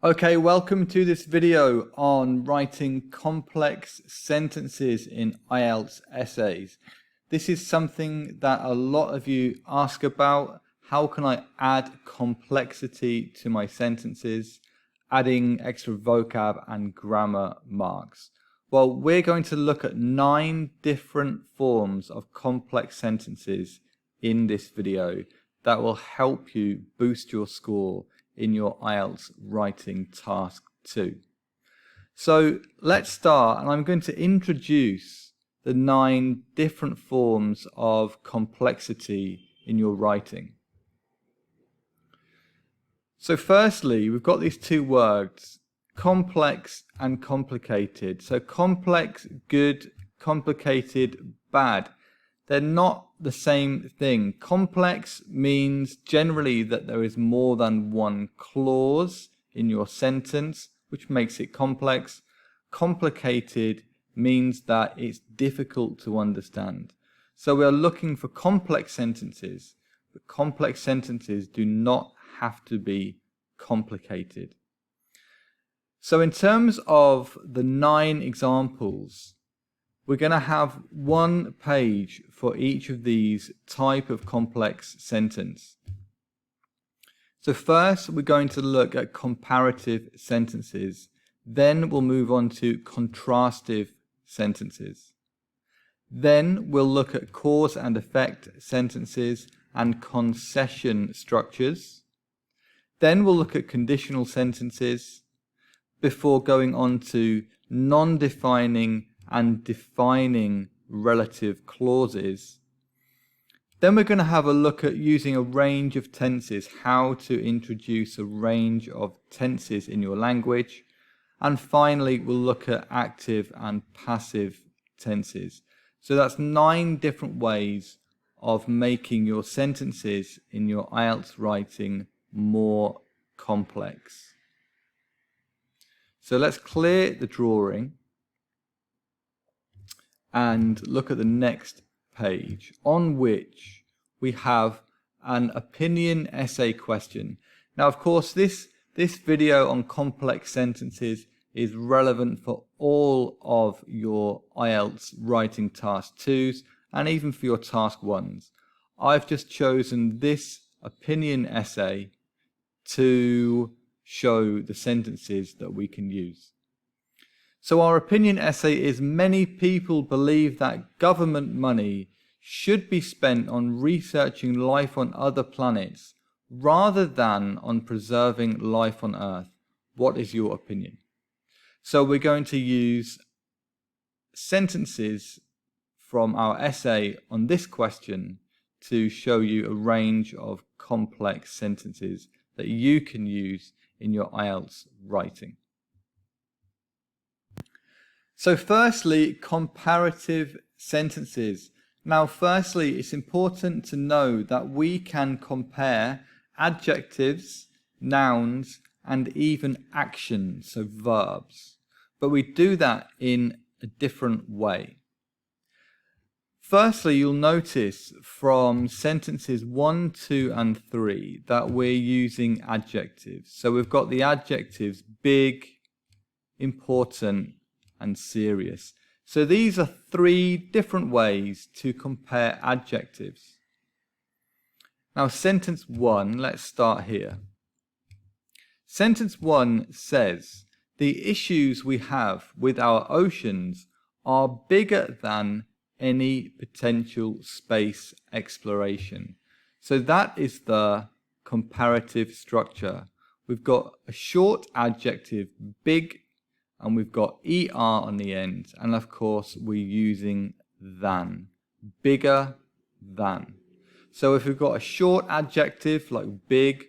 Okay, welcome to this video on writing complex sentences in IELTS essays. This is something that a lot of you ask about. How can I add complexity to my sentences, adding extra vocab and grammar marks? Well, we're going to look at 9 different forms of complex sentences in this video that will help you boost your score in your IELTS Writing Task 2. So let's start, and I'm going to introduce the 9 different forms of complexity in your writing. So firstly, we've got these 2 words, complex and complicated. So complex, good, complicated, bad. They're not the same thing. Complex means generally that there is more than one clause in your sentence, which makes it complex. Complicated means that it's difficult to understand. So we are looking for complex sentences, but complex sentences do not have to be complicated. So in terms of the 9 examples, we're going to have 1 page for each of these type of complex sentence. So first we're going to look at comparative sentences. Then we'll move on to contrastive sentences. Then we'll look at cause and effect sentences and concession structures. Then we'll look at conditional sentences before going on to non-defining and defining relative clauses. Then we're going to have a look at using a range of tenses, how to introduce a range of tenses in your language. And finally, we'll look at active and passive tenses. So that's 9 different ways of making your sentences in your IELTS writing more complex. So let's clear the drawing and look at the next page, on which we have an opinion essay question. Now, of course, this video on complex sentences is relevant for all of your IELTS Writing Task 2s and even for your Task 1s. I've just chosen this opinion essay to show the sentences that we can use. So our opinion essay is: many people believe that government money should be spent on researching life on other planets rather than on preserving life on Earth. What is your opinion? So we're going to use sentences from our essay on this question to show you a range of complex sentences that you can use in your IELTS writing. So firstly, comparative sentences. Now, firstly, it's important to know that we can compare adjectives, nouns, and even actions, so verbs. But we do that in a different way. Firstly, you'll notice from sentences 1, 2, and 3 that we're using adjectives. So we've got the adjectives big, important, and serious. So these are 3 different ways to compare adjectives. Now, sentence 1, let's start here. Sentence 1 says, the issues we have with our oceans are bigger than any potential space exploration. So that is the comparative structure. We've got a short adjective, big, and we've got ER on the end, and of course we're using than, bigger than. So if we've got a short adjective like big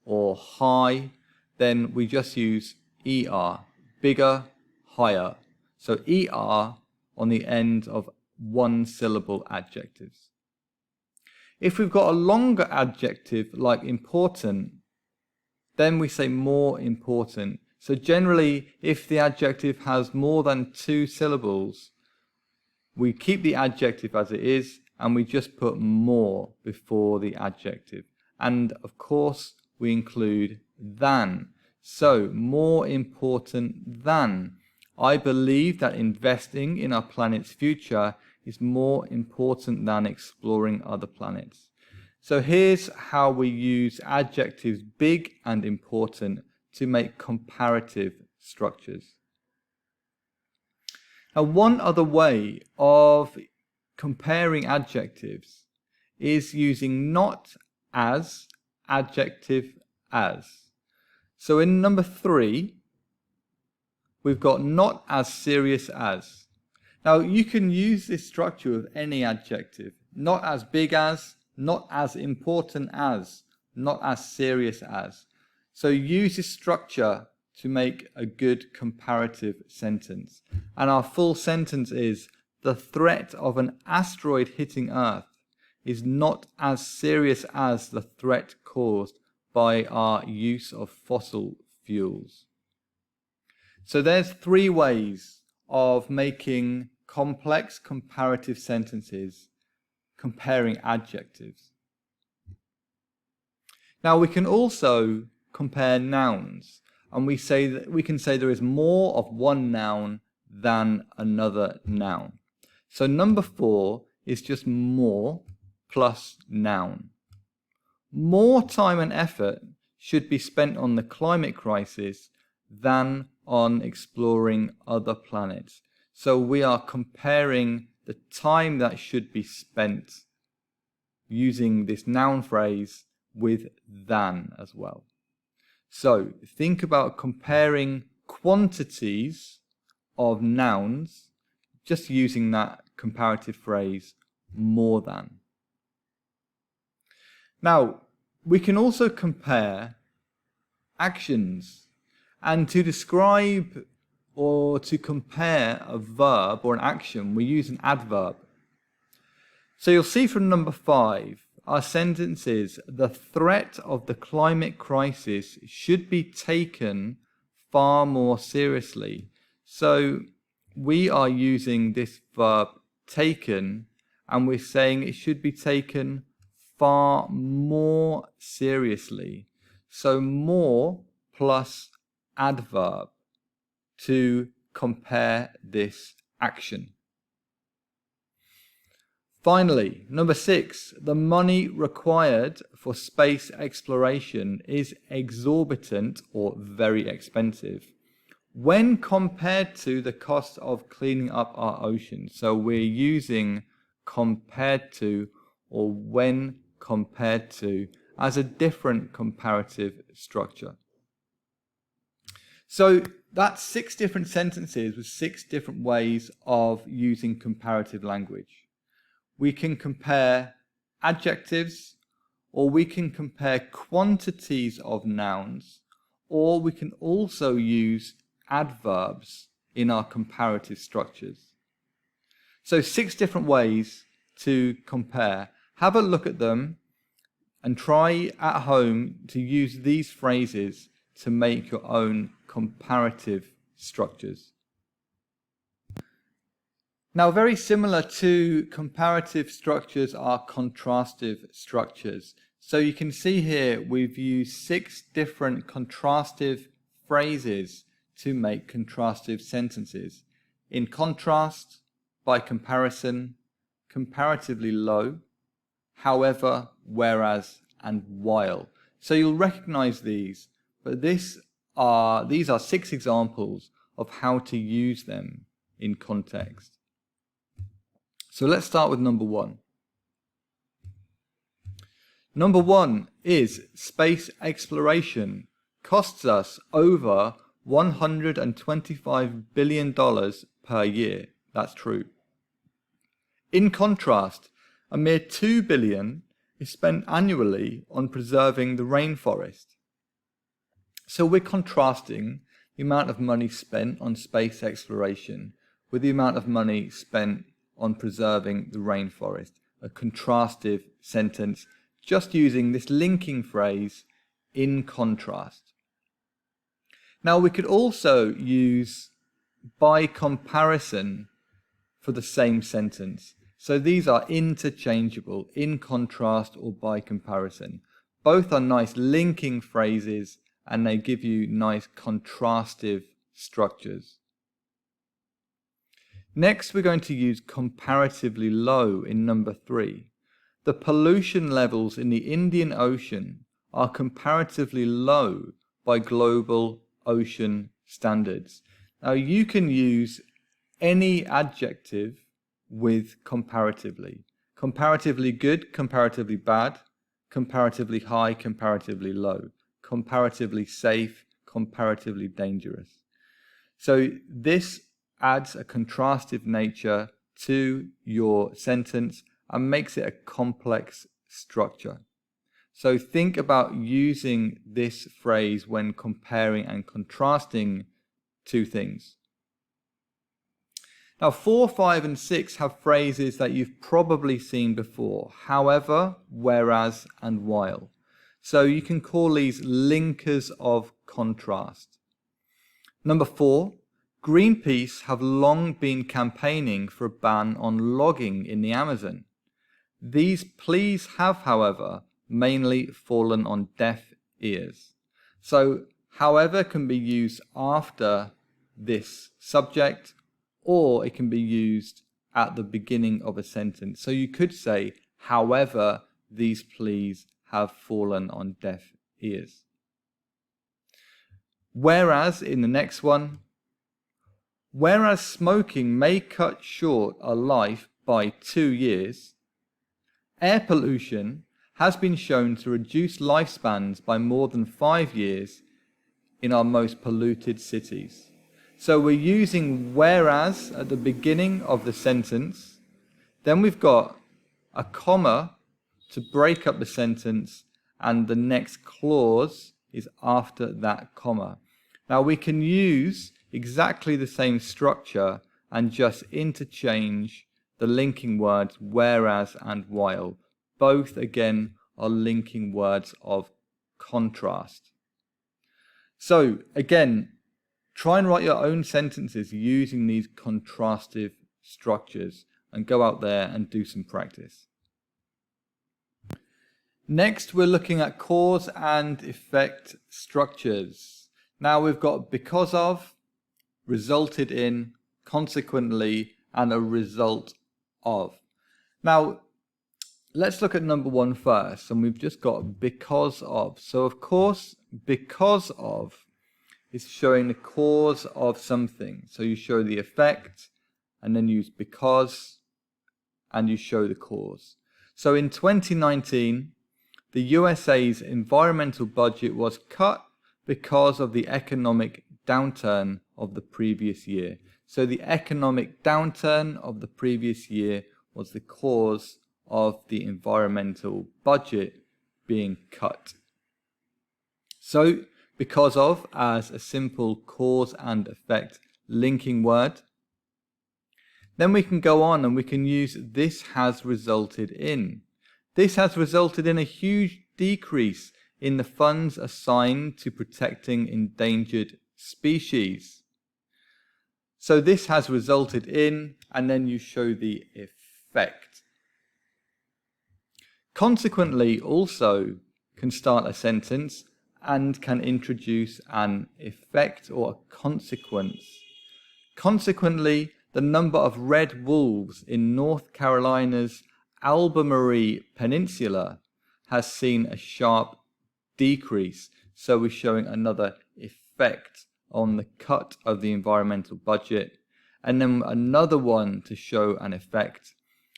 or high, then we just use ER, bigger, higher. So ER on the end of 1-syllable adjectives. If we've got a longer adjective like important, then we say more important. So generally, if the adjective has more than 2 syllables, we keep the adjective as it is and we just put more before the adjective. And of course, we include than. So, more important than. I believe that investing in our planet's future is more important than exploring other planets. So here's how we use adjectives big and important to make comparative structures. Now, one other way of comparing adjectives is using not as, adjective as. So in number 3, we've got not as serious as. Now, you can use this structure with any adjective. Not as big as, not as important as, not as serious as. So use this structure to make a good comparative sentence. And our full sentence is, the threat of an asteroid hitting Earth is not as serious as the threat caused by our use of fossil fuels. So there's 3 ways of making complex comparative sentences comparing adjectives. Now we can also compare nouns, and we can say there is more of one noun than another noun. So number 4 is just more plus noun. More time and effort should be spent on the climate crisis than on exploring other planets. So we are comparing the time that should be spent using this noun phrase with than as well. So think about comparing quantities of nouns just using that comparative phrase more than. Now, we can also compare actions, and to describe or to compare a verb or an action, we use an adverb. So you'll see from number 5, our sentence is, the threat of the climate crisis should be taken far more seriously. So we are using this verb taken, and we're saying it should be taken far more seriously. So more plus adverb to compare this action. Finally, number 6, the money required for space exploration is exorbitant or very expensive when compared to the cost of cleaning up our oceans. So we're using compared to or when compared to as a different comparative structure. So that's 6 different sentences with 6 different ways of using comparative language. We can compare adjectives, or we can compare quantities of nouns, or we can also use adverbs in our comparative structures. So 6 different ways to compare. Have a look at them and try at home to use these phrases to make your own comparative structures. Now, very similar to comparative structures are contrastive structures. So you can see here we've used 6 different contrastive phrases to make contrastive sentences. In contrast, by comparison, comparatively low, however, whereas, and while. So you'll recognize these, but these are 6 examples of how to use them in context. So let's start with number 1. Number 1 is space exploration costs us over $125 billion per year. That's true. In contrast, a mere $2 billion is spent annually on preserving the rainforest. So we're contrasting the amount of money spent on space exploration with the amount of money spent on preserving the rainforest. A contrastive sentence, just using this linking phrase, in contrast. Now we could also use by comparison for the same sentence. So these are interchangeable, in contrast or by comparison. Both are nice linking phrases and they give you nice contrastive structures. Next, we're going to use comparatively low in number 3. The pollution levels in the Indian Ocean are comparatively low by global ocean standards. Now, you can use any adjective with comparatively. Comparatively good, comparatively bad, comparatively high, comparatively low, comparatively safe, comparatively dangerous. So this adds a contrastive nature to your sentence and makes it a complex structure. So think about using this phrase when comparing and contrasting two things. Now 4, 5 and 6 have phrases that you've probably seen before: however, whereas and while. So you can call these linkers of contrast. Number 4, Greenpeace have long been campaigning for a ban on logging in the Amazon. These pleas have, however, mainly fallen on deaf ears. So however can be used after this subject, or it can be used at the beginning of a sentence. So you could say, however, these pleas have fallen on deaf ears. Whereas in the next one, whereas smoking may cut short a life by 2 years, air pollution has been shown to reduce lifespans by more than 5 years in our most polluted cities. So we're using whereas at the beginning of the sentence. Then we've got a comma to break up the sentence, and the next clause is after that comma. Now we can use exactly the same structure and just interchange the linking words whereas and while. Both, again, are linking words of contrast. So, again, try and write your own sentences using these contrastive structures and go out there and do some practice. Next, we're looking at cause and effect structures. Now we've got because of, resulted in, consequently, and a result of. Now, let's look at number 1 first, and we've just got because of. So, of course, because of is showing the cause of something. So you show the effect, and then use because, and you show the cause. So in 2019, the USA's environmental budget was cut because of the economic downturn of the previous year. So the economic downturn of the previous year was the cause of the environmental budget being cut. So because of as a simple cause and effect linking word. Then we can go on and we can use this has resulted in. This has resulted in a huge decrease in the funds assigned to protecting endangered species. So this has resulted in, and then you show the effect. Consequently also can start a sentence and can introduce an effect or a consequence. Consequently, the number of red wolves in North Carolina's Albemarle Peninsula has seen a sharp decrease. So we're showing another effect on the cut of the environmental budget. And then another one to show an effect.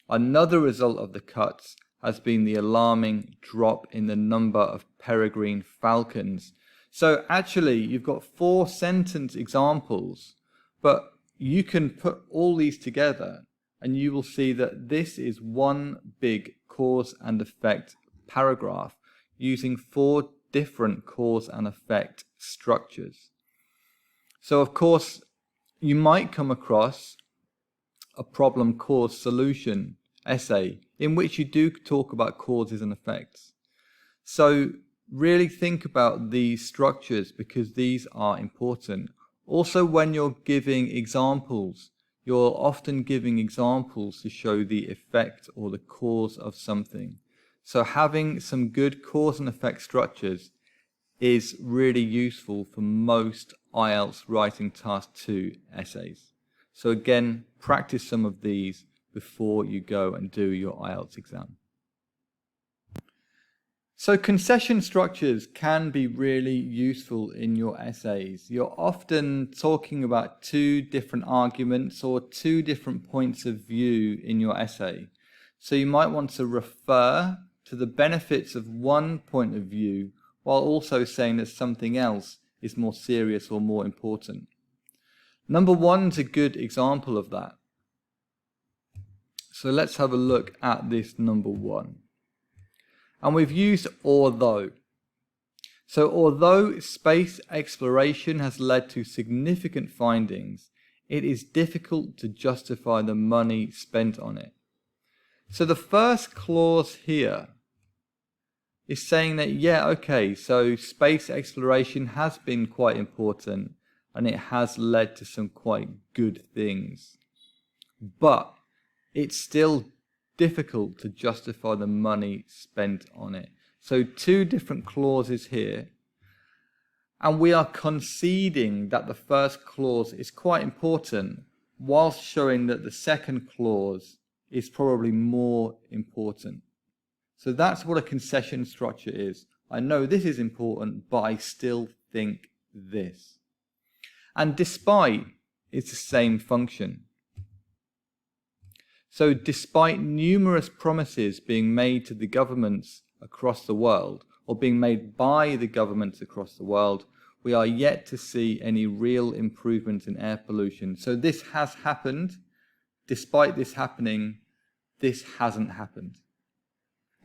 Another result of the cuts has been the alarming drop in the number of peregrine falcons. So actually, you've got 4 sentence examples, but you can put all these together and you will see that this is one big cause and effect paragraph using 4 different cause and effect structures. So of course, you might come across a problem cause solution essay in which you do talk about causes and effects. So really think about these structures because these are important. Also, when you're giving examples, you're often giving examples to show the effect or the cause of something. So having some good cause and effect structures is really useful for most IELTS Writing Task 2 essays. So again, practice some of these before you go and do your IELTS exam. So concession structures can be really useful in your essays. You're often talking about two different arguments or two different points of view in your essay. So you might want to refer to the benefits of one point of view while also saying that something else is more serious or more important. Number one is a good example of that. So let's have a look at this number one. And we've used although. So although space exploration has led to significant findings, it is difficult to justify the money spent on it. So the first clause here is saying that, yeah, okay, so space exploration has been quite important and it has led to some quite good things. But it's still difficult to justify the money spent on it. So two different clauses here. And we are conceding that the first clause is quite important, whilst showing that the second clause is probably more important. So that's what a concession structure is. I know this is important, but I still think this. And despite is the same function. So despite numerous promises being made to the governments across the world, or being made by the governments across the world, we are yet to see any real improvement in air pollution. So this has happened. Despite this happening, this hasn't happened.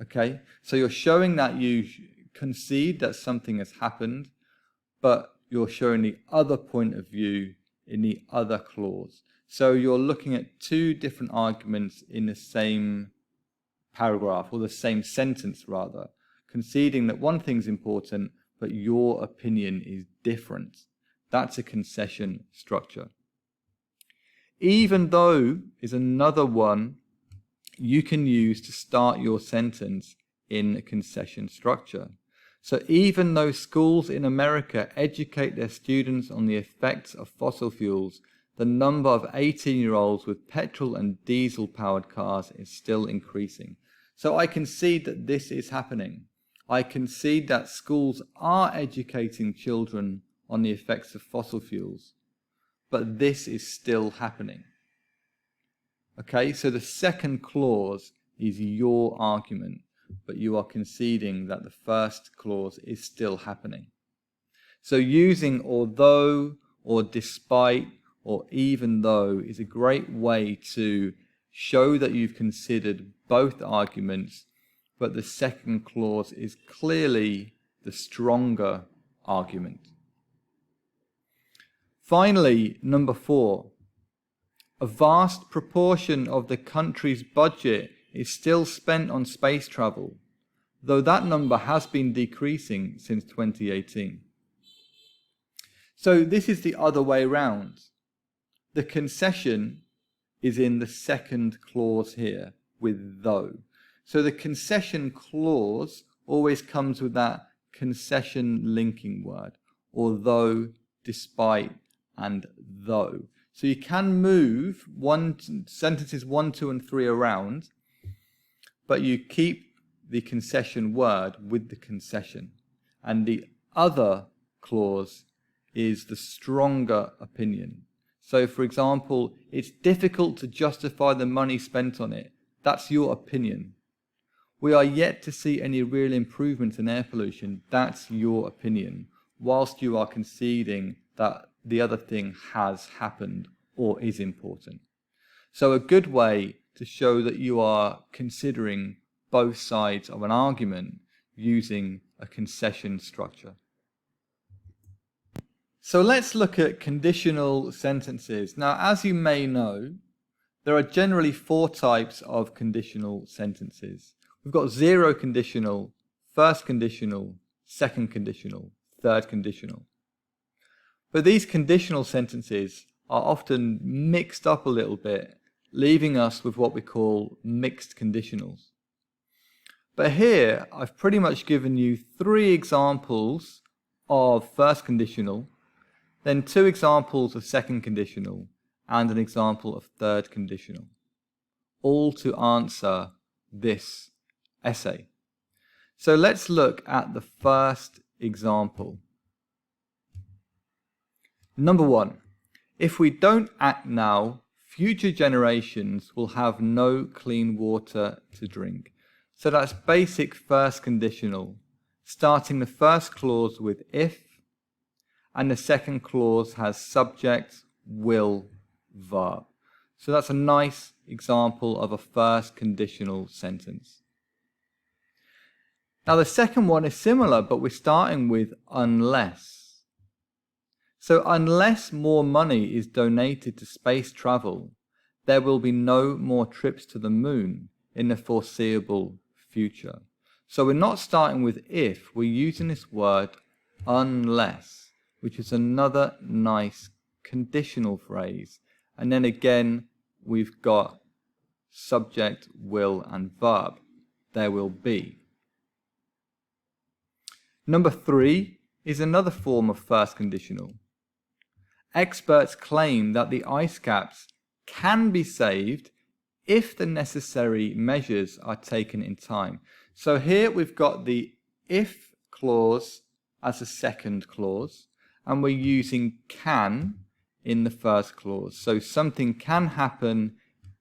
Okay? So you're showing that you concede that something has happened, but you're showing the other point of view in the other clause. So you're looking at two different arguments in the same paragraph, or the same sentence rather, conceding that one thing's important, but your opinion is different. That's a concession structure. Even though is another one you can use to start your sentence in a concession structure. So even though schools in America educate their students on the effects of fossil fuels, the number of 18-year-olds with petrol and diesel-powered cars is still increasing. So I concede that this is happening. I concede that schools are educating children on the effects of fossil fuels, but this is still happening. Okay, so the second clause is your argument, but you are conceding that the first clause is still happening. So using although or despite or even though is a great way to show that you've considered both arguments, but the second clause is clearly the stronger argument. Finally, number 4. A vast proportion of the country's budget is still spent on space travel, though that number has been decreasing since 2018. So this is the other way round. The concession is in the second clause here with though. So the concession clause always comes with that concession linking word, although, despite, and though. So you can move sentences 1, 2, and 3 around, but you keep the concession word with the concession. And the other clause is the stronger opinion. So, for example, it's difficult to justify the money spent on it. That's your opinion. We are yet to see any real improvement in air pollution. That's your opinion, whilst you are conceding that the other thing has happened or is important. So a good way to show that you are considering both sides of an argument using a concession structure. So let's look at conditional sentences. Now, as you may know, there are generally 4 types of conditional sentences. We've got 0 conditional, first conditional, second conditional, third conditional. But these conditional sentences are often mixed up a little bit, leaving us with what we call mixed conditionals. But here, I've pretty much given you 3 examples of first conditional, then 2 examples of second conditional, and an example of third conditional, all to answer this essay. So let's look at the first example. Number 1. If we don't act now, future generations will have no clean water to drink. So that's basic first conditional, starting the first clause with if, and the second clause has subject, will, verb. So that's a nice example of a first conditional sentence. Now the second one is similar, but we're starting with unless. So unless more money is donated to space travel, there will be no more trips to the moon in the foreseeable future. So we're not starting with if, we're using this word unless, which is another nice conditional phrase. And then again, we've got subject, will, and verb. There will be. Number 3 is another form of first conditional. Experts claim that the ice caps can be saved if the necessary measures are taken in time. So here we've got the if clause as a second clause, and we're using can in the first clause. So something can happen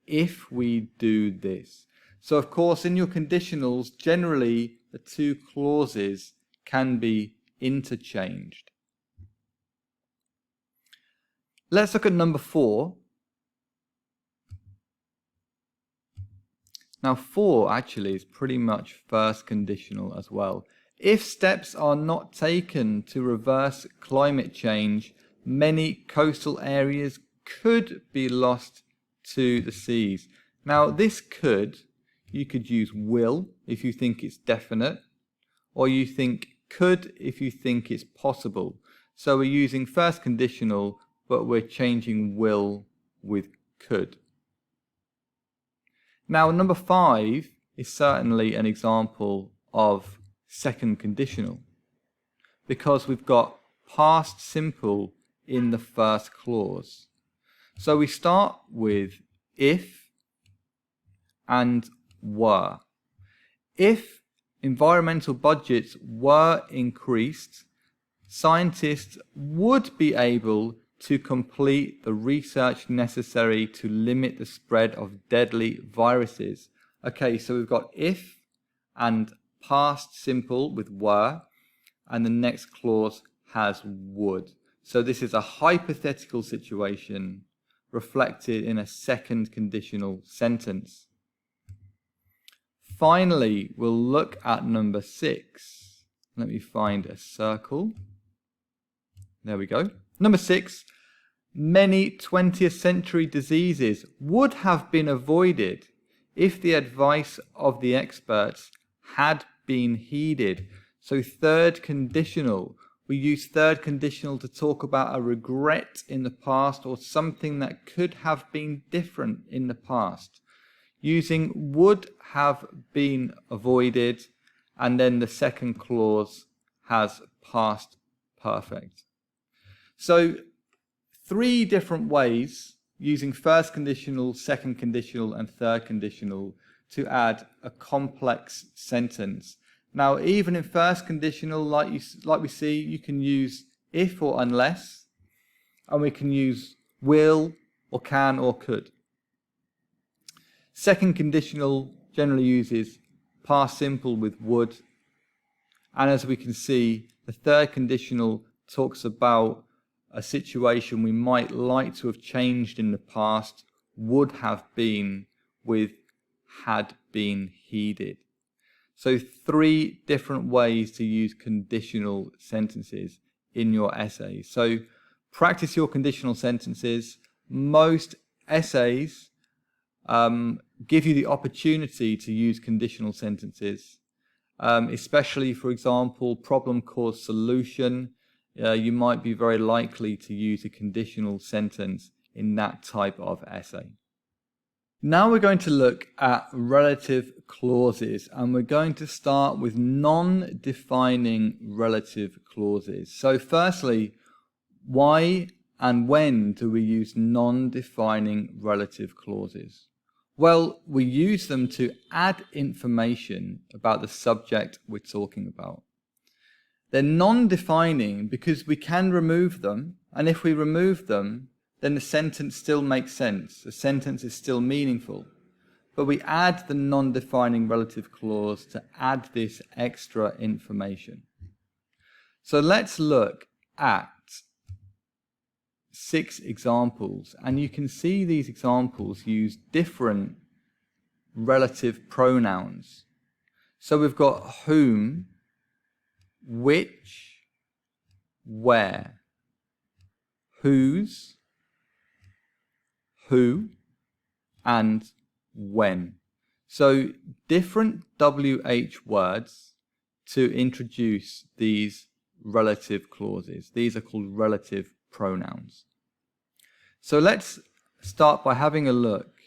if we do this. So of course in your conditionals, generally the 2 clauses can be interchanged. Let's look at number 4. Now 4 actually is pretty much first conditional as well. If steps are not taken to reverse climate change, many coastal areas could be lost to the seas. Now this could, you could use will if you think it's definite, or you think could if you think it's possible. So we're using first conditional, but we're changing will with could. Now number 5 is certainly an example of second conditional, because we've got past simple in the first clause. So we start with if and were. If environmental budgets were increased, scientists would be able to complete the research necessary to limit the spread of deadly viruses. Okay, so we've got if and past simple with were, and the next clause has would. So this is a hypothetical situation reflected in a second conditional sentence. Finally, we'll look at number 6. Let me find a circle. There we go. Number 6, many 20th century diseases would have been avoided if the advice of the experts had been heeded. So third conditional, we use third conditional to talk about a regret in the past or something that could have been different in the past. Using would have been avoided, and then the second clause has past perfect. So 3 different ways using first conditional, second conditional, and third conditional to add a complex sentence. Now, even in first conditional, like we see, you can use if or unless, and we can use will or can or could. Second conditional generally uses past simple with would, and as we can see, the third conditional talks about a situation we might like to have changed in the past, would have been with had been heeded. So 3 different ways to use conditional sentences in your essay. So practice your conditional sentences. Most essays give you the opportunity to use conditional sentences, especially, for example, problem, cause, solution. You might be very likely to use a conditional sentence in that type of essay. Now we're going to look at relative clauses, and we're going to start with non-defining relative clauses. So firstly, why and when do we use non-defining relative clauses? Well, we use them to add information about the subject we're talking about. They're non-defining because we can remove them, and if we remove them, then the sentence still makes sense. The sentence is still meaningful. But we add the non-defining relative clause to add this extra information. So let's look at 6 examples, and you can see these examples use different relative pronouns. So we've got whom, which, where, whose, who, and when. So different WH words to introduce these relative clauses. These are called relative pronouns. So let's start by having a look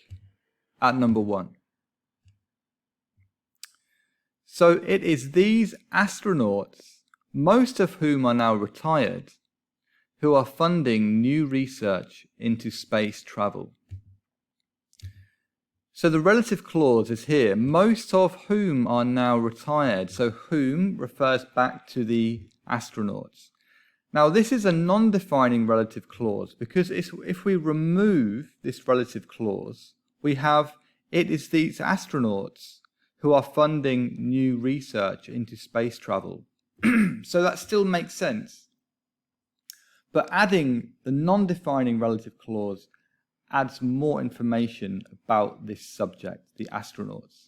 at number 1. So it is these astronauts, most of whom are now retired, who are funding new research into space travel. So the relative clause is here, most of whom are now retired. So whom refers back to the astronauts. Now this is a non-defining relative clause because if we remove this relative clause, we have it is these astronauts who are funding new research into space travel. So that still makes sense. But adding the non-defining relative clause adds more information about this subject, the astronauts.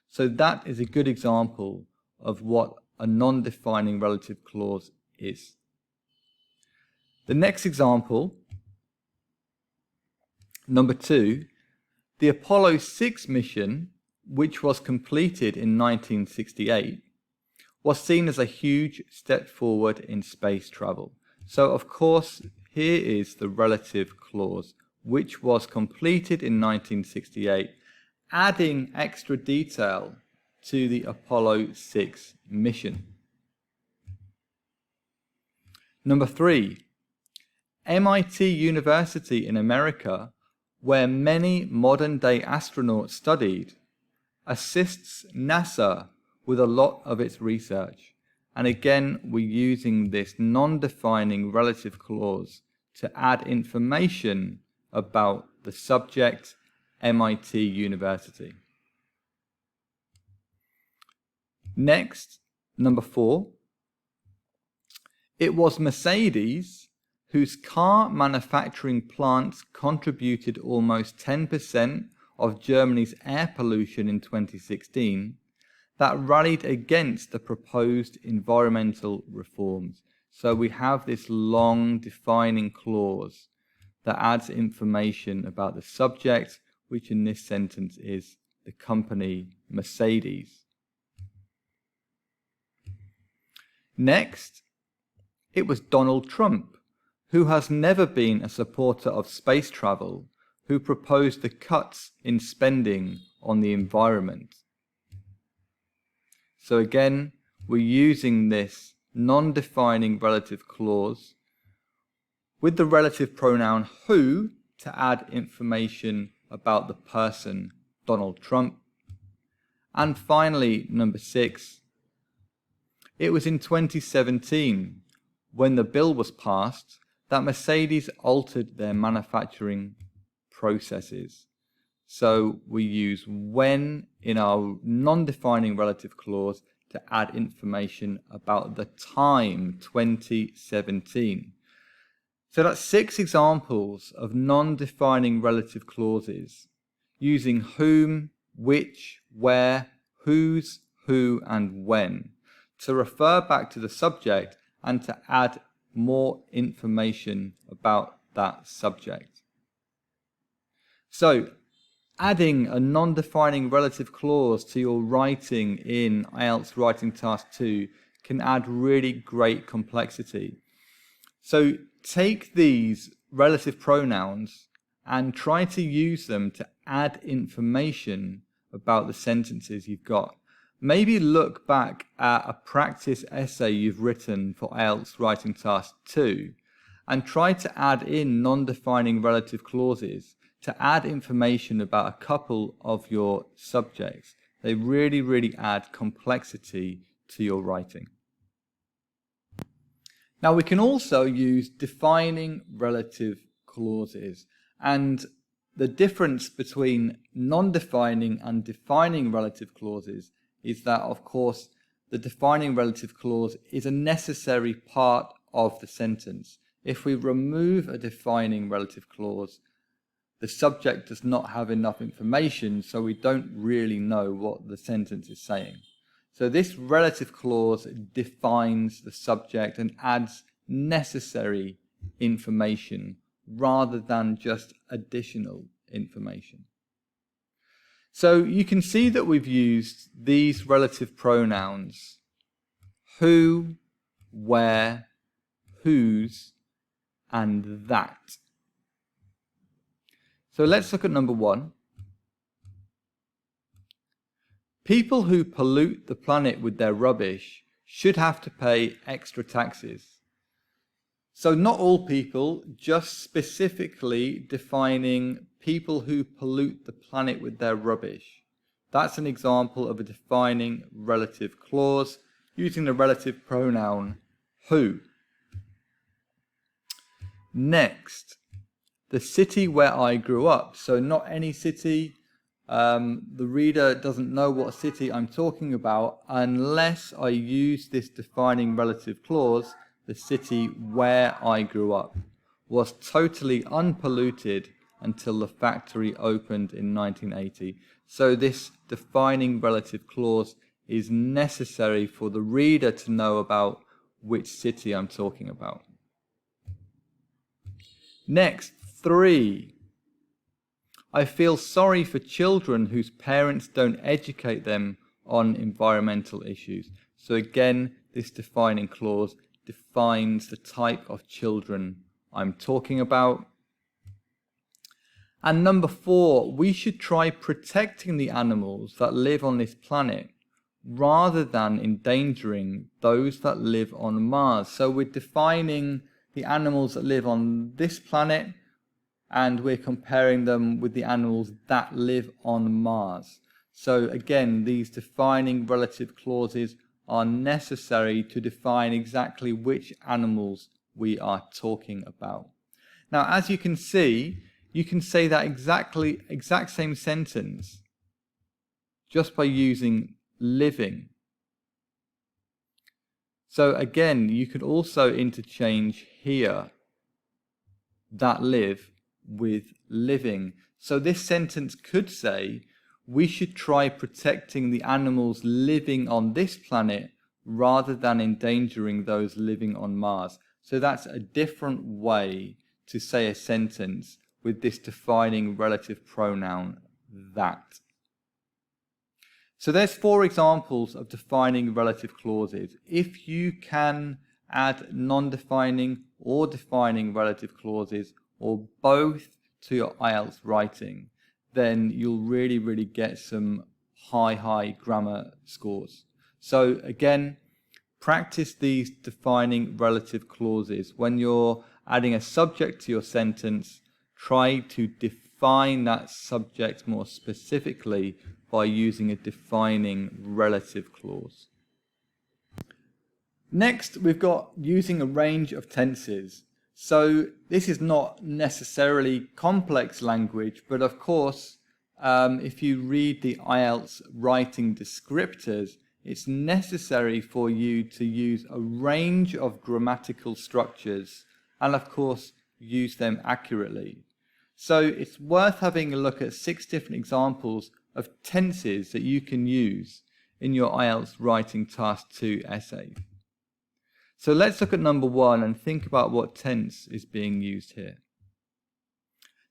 So that is a good example of what a non-defining relative clause is. The next example, number 2, the Apollo 6 mission, which was completed in 1968, was seen as a huge step forward in space travel. So of course, here is the relative clause, which was completed in 1968, adding extra detail to the Apollo 6 mission. Number 3, MIT University in America, where many modern-day astronauts studied, assists NASA with a lot of its research. And again, we're using this non-defining relative clause to add information about the subject, MIT University. Next, number 4. It was Mercedes, whose car manufacturing plants contributed almost 10% of Germany's air pollution in 2016, that rallied against the proposed environmental reforms. So we have this long defining clause that adds information about the subject, which in this sentence is the company Mercedes. Next, it was Donald Trump, who has never been a supporter of space travel, who proposed the cuts in spending on the environment. So again, we're using this non-defining relative clause with the relative pronoun who to add information about the person, Donald Trump. And finally, number 6, it was in 2017, when the bill was passed, that Mercedes altered their manufacturing processes. So we use when in our non-defining relative clause to add information about the time, 2017. So that's 6 examples of non-defining relative clauses using whom, which, where, whose, who, and when to refer back to the subject and to add more information about that subject. So, adding a non-defining relative clause to your writing in IELTS Writing Task 2 can add really great complexity. So take these relative pronouns and try to use them to add information about the sentences you've got. Maybe look back at a practice essay you've written for IELTS Writing Task 2 and try to add in non-defining relative clauses to add information about a couple of your subjects. They really add complexity to your writing. Now we can also use defining relative clauses, and the difference between non-defining and defining relative clauses is that, of course, the defining relative clause is a necessary part of the sentence. If we remove a defining relative clause, the subject does not have enough information, so we don't really know what the sentence is saying. So this relative clause defines the subject and adds necessary information rather than just additional information. So you can see that we've used these relative pronouns: who, where, whose, and that. So let's look at number 1. People who pollute the planet with their rubbish should have to pay extra taxes. So not all people, just specifically defining people who pollute the planet with their rubbish. That's an example of a defining relative clause using the relative pronoun who. Next, the city where I grew up. So not any city. The reader doesn't know what city I'm talking about unless I use this defining relative clause. The city where I grew up was totally unpolluted until the factory opened in 1980. So this defining relative clause is necessary for the reader to know about which city I'm talking about. Next, 3. I feel sorry for children whose parents don't educate them on environmental issues. So again, this defining clause defines the type of children I'm talking about. And number 4, we should try protecting the animals that live on this planet rather than endangering those that live on Mars. So we're defining the animals that live on this planet and we're comparing them with the animals that live on Mars. So again, these defining relative clauses are necessary to define exactly which animals we are talking about. Now, as you can see, you can say that exact same sentence just by using living. So again, you could also interchange here that live with living. So this sentence could say, we should try protecting the animals living on this planet rather than endangering those living on Mars. So that's a different way to say a sentence with this defining relative pronoun that. So there's 4 examples of defining relative clauses. If you can add non-defining or defining relative clauses or both to your IELTS writing, then you'll really get some high grammar scores. So again, practice these defining relative clauses. When you're adding a subject to your sentence, try to define that subject more specifically by using a defining relative clause. Next, we've got using a range of tenses. So this is not necessarily complex language, but of course, if you read the IELTS writing descriptors, it's necessary for you to use a range of grammatical structures and of course use them accurately. So it's worth having a look at 6 different examples of tenses that you can use in your IELTS Writing Task 2 essay. So let's look at number 1 and think about what tense is being used here.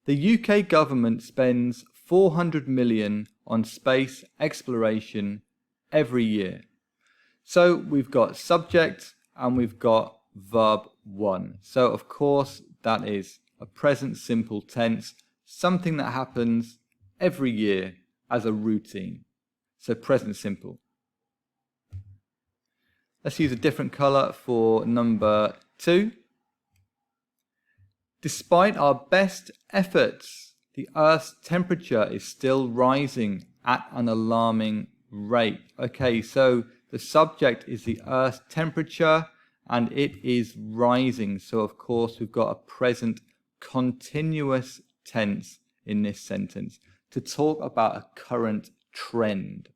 The UK government spends 400 million on space exploration every year. So we've got subject and we've got verb 1. So of course that is a present simple tense. something that happens every year as a routine. So present simple. Let's use a different color for number 2. Despite our best efforts, the Earth's temperature is still rising at an alarming rate. Okay, so the subject is the Earth's temperature and it is rising. So of course we've got a present continuous tense in this sentence to talk about a current trend.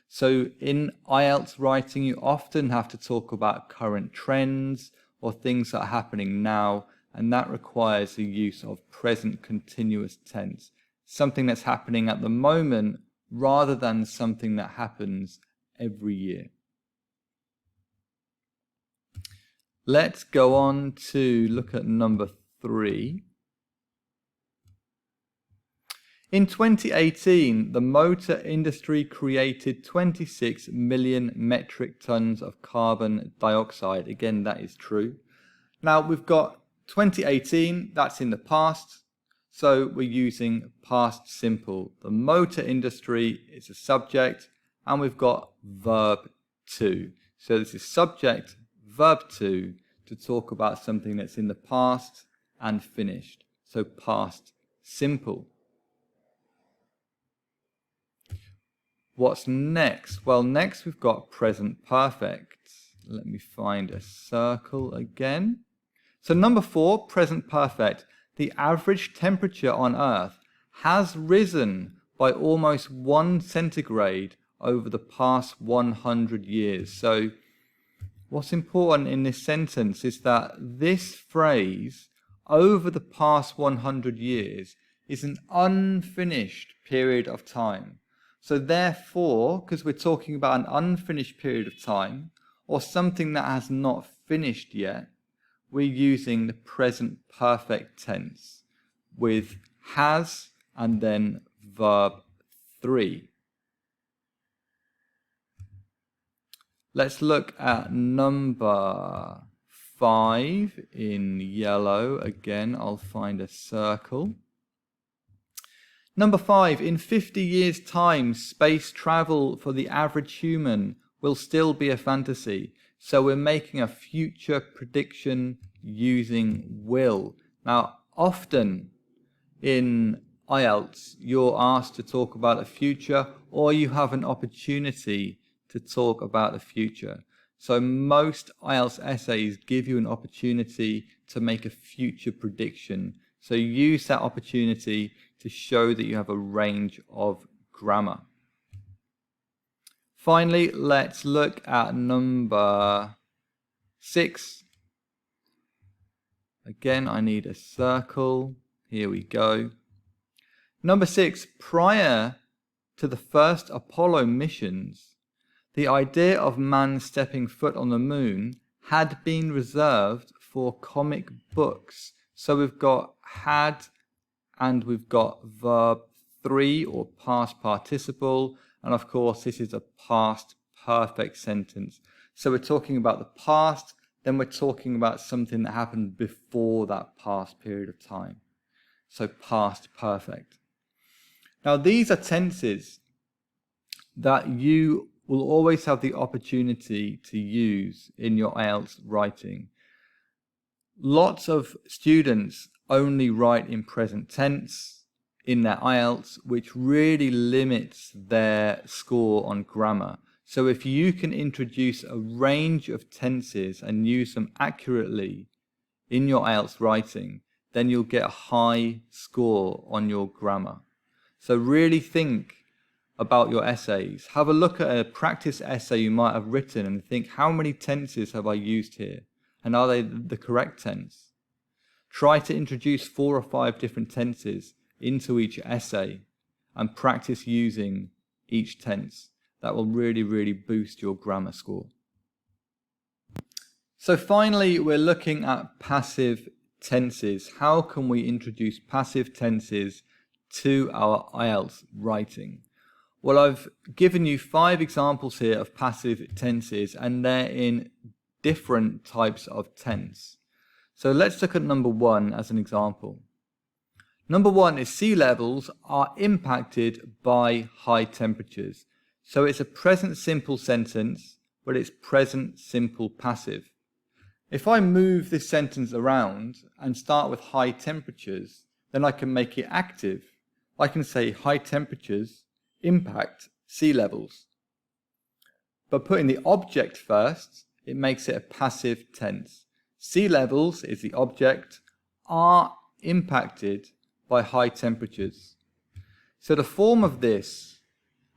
So in IELTS writing, you often have to talk about current trends or things that are happening now, and that requires the use of present continuous tense, something that's happening at the moment rather than something that happens every year. Let's go on to look at number 3. In 2018, the motor industry created 26 million metric tons of carbon dioxide. Again, that is true. Now, we've got 2018, that's in the past, so we're using past simple. The motor industry is a subject, and we've got verb to. So this is subject, verb to talk about something that's in the past and finished. So past simple. What's next? Well, next we've got present perfect. Let me find a circle again. So number 4, present perfect. The average temperature on Earth has risen by almost 1 centigrade over the past 100 years. So what's important in this sentence is that this phrase, over the past 100 years, is an unfinished period of time. So therefore, because we're talking about an unfinished period of time, or something that has not finished yet, we're using the present perfect tense with has and then verb 3. Let's look at number 5 in yellow. Again, I'll find a circle. Number 5, in 50 years' time, space travel for the average human will still be a fantasy. So we're making a future prediction using will. Now, often in IELTS, you're asked to talk about a future, or you have an opportunity to talk about the future. So most IELTS essays give you an opportunity to make a future prediction. So use that opportunity to show that you have a range of grammar. Finally, let's look at number 6. Again, I need a circle. Here we go. Number 6, prior to the first Apollo missions, the idea of man stepping foot on the moon had been reserved for comic books. So we've got had and we've got verb 3 or past participle. And of course, this is a past perfect sentence. So we're talking about the past, then we're talking about something that happened before that past period of time. So past perfect. Now, these are tenses that you will always have the opportunity to use in your IELTS writing. Lots of students only write in present tense in their IELTS, which really limits their score on grammar. So if you can introduce a range of tenses and use them accurately in your IELTS writing, then you'll get a high score on your grammar. So really think about your essays. Have a look at a practice essay you might have written and think, how many tenses have I used here? And are they the correct tense? Try to introduce 4 or 5 different tenses into each essay and practice using each tense. That will really, really boost your grammar score. So finally, we're looking at passive tenses. How can we introduce passive tenses to our IELTS writing? Well, I've given you 5 examples here of passive tenses, and they're in different types of tense. So let's look at number 1 as an example. Number one is sea levels are impacted by high temperatures. So it's a present simple sentence, but it's present simple passive. If I move this sentence around and start with high temperatures, then I can make it active. I can say high temperatures impact sea levels. But putting the object first, it makes it a passive tense. Sea levels is the object, are impacted by high temperatures. So the form of this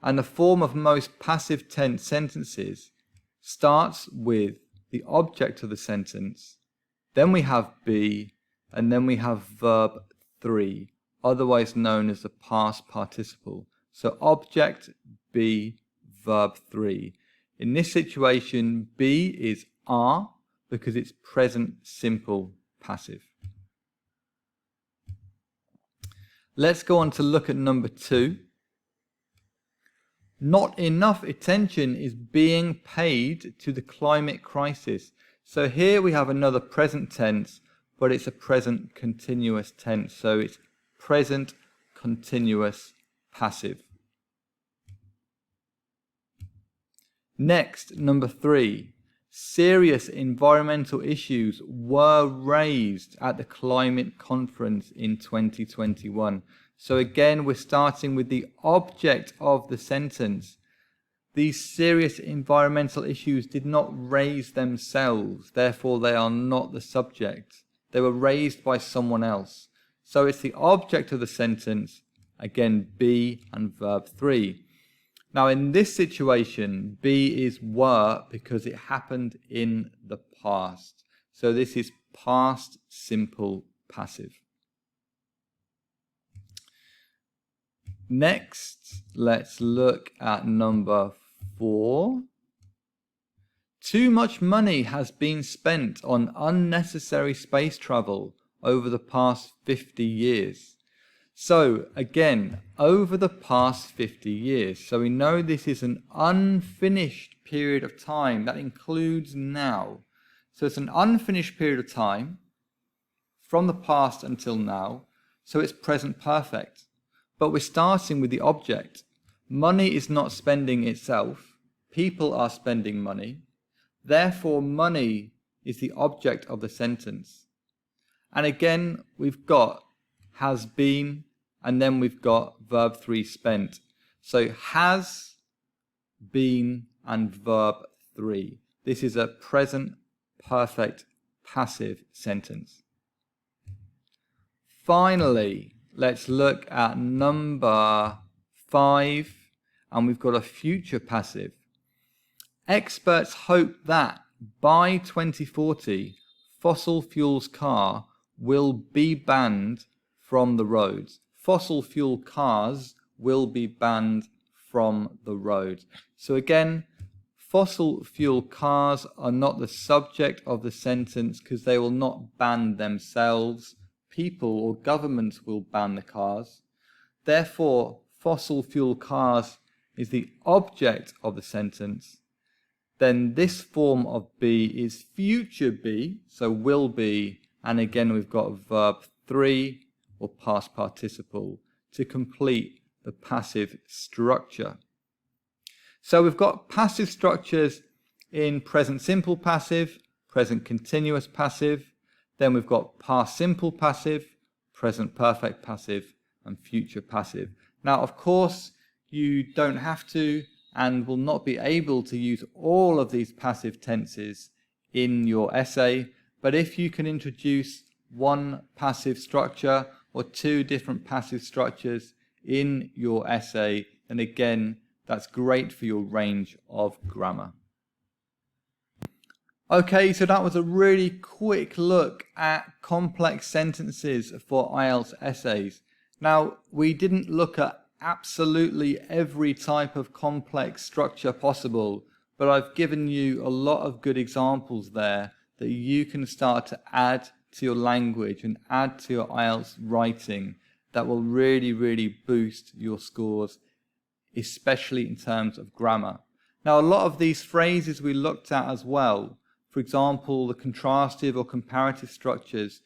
and the form of most passive tense sentences starts with the object of the sentence, then we have be, and then we have verb 3, otherwise known as the past participle. So object, be, verb 3. In this situation, be is are because it's present simple passive. Let's go on to look at number 2. Not enough attention is being paid to the climate crisis. So here we have another present tense, but it's a present continuous tense. So it's present continuous passive. Next, number 3. Serious environmental issues were raised at the climate conference in 2021. So again, we're starting with the object of the sentence. These serious environmental issues did not raise themselves, therefore they are not the subject. They were raised by someone else. So it's the object of the sentence, again, be and verb 3. Now in this situation, be is were because it happened in the past. So this is past simple passive. Next, let's look at number 4. Too much money has been spent on unnecessary space travel over the past 50 years. So again, over the past 50 years. So we know this is an unfinished period of time. That includes now. So it's an unfinished period of time from the past until now. So it's present perfect. But we're starting with the object. Money is not spending itself. People are spending money. Therefore, money is the object of the sentence. And again, we've got has been, and then we've got verb 3 spent. So has been and verb 3. This is a present perfect passive sentence. Finally, let's look at number 5, and we've got a future passive. Experts hope that by 2040, fossil fuels car will be banned from the roads. Fossil fuel cars will be banned from the roads. So again, fossil fuel cars are not the subject of the sentence because they will not ban themselves. People or governments will ban the cars. Therefore, fossil fuel cars is the object of the sentence. Then this form of be is future be, so will be, and again we've got verb 3 or past participle to complete the passive structure. So we've got passive structures in present simple passive, present continuous passive, then we've got past simple passive, present perfect passive, and future passive. Now, of course, you don't have to and will not be able to use all of these passive tenses in your essay, but if you can introduce one passive structure or 2 different passive structures in your essay, then again, that's great for your range of grammar. Okay, so that was a really quick look at complex sentences for IELTS essays. Now, we didn't look at absolutely every type of complex structure possible, but I've given you a lot of good examples there that you can start to add to your language and add to your IELTS writing that will really, really boost your scores, especially in terms of grammar. Now, a lot of these phrases we looked at as well, for example, the contrastive or comparative structures,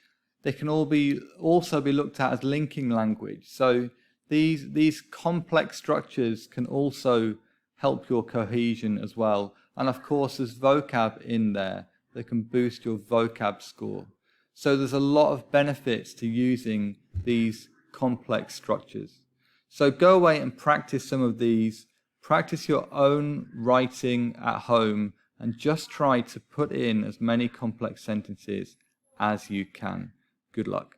they can also be looked at as linking language. So these complex structures can also help your cohesion as well. And of course, there's vocab in there that can boost your vocab score. So there's a lot of benefits to using these complex structures. So go away and practice some of these. Practice your own writing at home and just try to put in as many complex sentences as you can. Good luck.